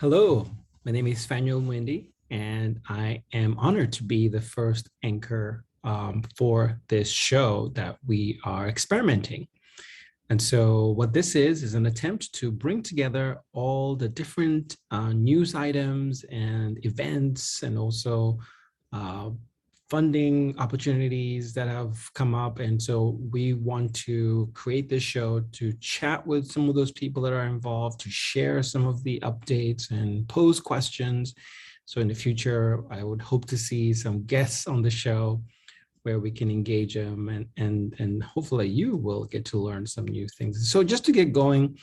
Hello, my name is Fanuel Muindi, and I am honored to be the first anchor for this show that we are experimenting. And so what this is an attempt to bring together all the different news items and events and also uh, funding opportunities that have come up. And so we want to create this show to chat with some of those people that are involved, to share some of the updates and pose questions. So in the future, I would hope to see some guests on the show where we can engage them, and hopefully you will get to learn some new things. So just to get going,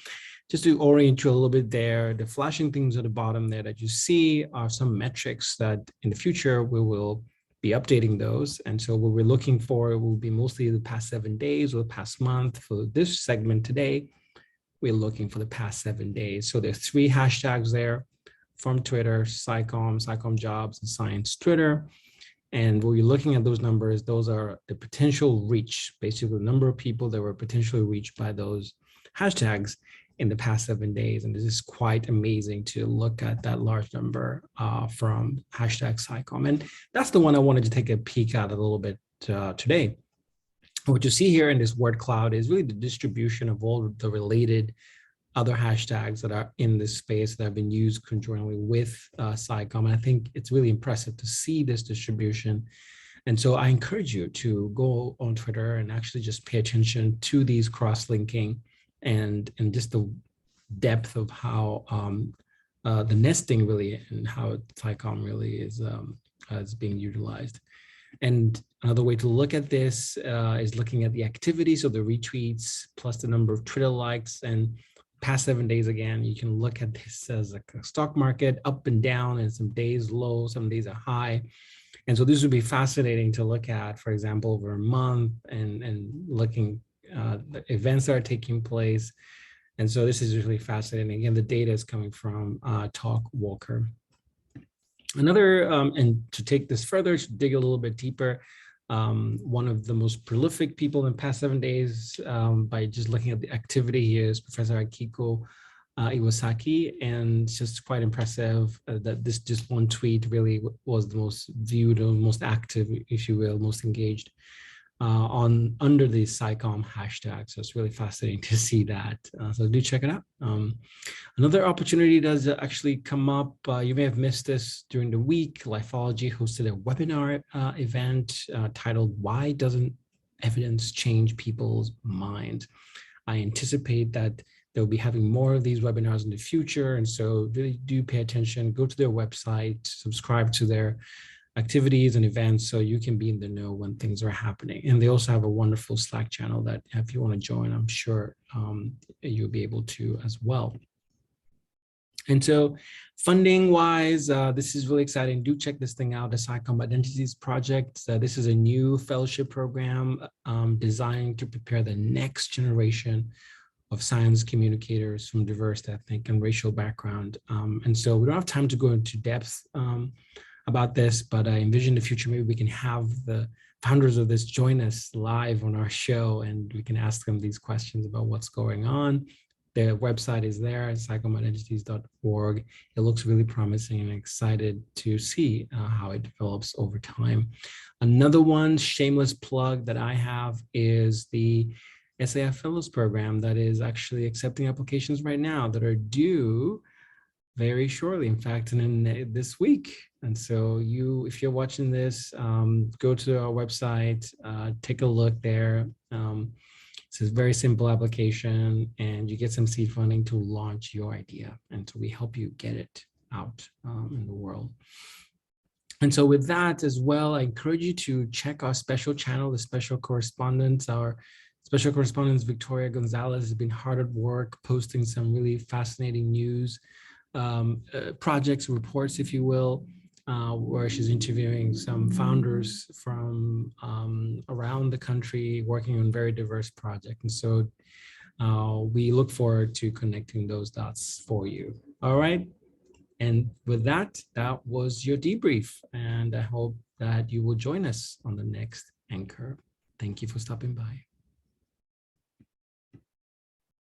just to orient you a little bit there, the flashing things at the bottom there that you see are some metrics that in the future we will be updating those. And so what we're looking for will be mostly the past 7 days or the past month. For this segment today, we're looking for the past 7 days. So there's 3 hashtags there from Twitter: Cycom jobs, and science Twitter. And when you're looking at those numbers, those are the potential reach, basically the number of people that were potentially reached by those hashtags in the past 7 days. And this is quite amazing to look at that large number from hashtag Cycom. And that's the one I wanted to take a peek at a little bit today. What you see here in this word cloud is really the distribution of all the related other hashtags that are in this space that have been used conjointly with Cycom. And I think it's really impressive to see this distribution. And so I encourage you to go on Twitter and actually just pay attention to these cross-linking and just the depth of how the nesting really and how Cycom really is being utilized. And another way to look at this is looking at the activity, so the retweets plus the number of Twitter likes. And past 7 days, again, you can look at this as like a stock market, up and down, and some days low, some days are high. And so this would be fascinating to look at, for example, over a month and looking the events that are taking place. And so this is really fascinating. Again, the data is coming from Talk Walker. Another, and to take this further, to dig a little bit deeper, one of the most prolific people in the past 7 days, by just looking at the activity here, is Professor Akiko Iwasaki. And it's just quite impressive that this just one tweet really was the most viewed or most active, if you will, most engaged under the Cycom hashtag. So it's really fascinating to see that. So do check it out. Another opportunity does actually come up. You may have missed this during the week. Lifology hosted a webinar event titled "Why Doesn't Evidence Change People's Minds?" I anticipate that they'll be having more of these webinars in the future. And so really do pay attention, go to their website, subscribe to their activities and events so you can be in the know when things are happening. And they also have a wonderful Slack channel that if you want to join, I'm sure you'll be able to as well. And so funding wise, this is really exciting. Do check this thing out, the Cycom Identities project. This is a new fellowship program designed to prepare the next generation of science communicators from diverse ethnic and racial background. And so we don't have time to go into depth about this, but I envision the future, maybe we can have the founders of this join us live on our show and we can ask them these questions about what's going on. Their website is there, cycomadentities.org. It looks really promising and excited to see how it develops over time. Another one, shameless plug that I have, is the SAF Fellows program that is actually accepting applications right now that are due very shortly, in fact, in this week. And so if you're watching this, go to our website, take a look there. It's a very simple application and you get some seed funding to launch your idea. And so we help you get it out in the world. And so with that as well, I encourage you to check our special channel, the special correspondents. Our special correspondent, Victoria Gonzalez, has been hard at work posting some really fascinating news projects, reports, if you will, where she's interviewing some founders from around the country working on very diverse projects. And so we look forward to connecting those dots for you. All right. And with that, that was your debrief. And I hope that you will join us on the next anchor. Thank you for stopping by.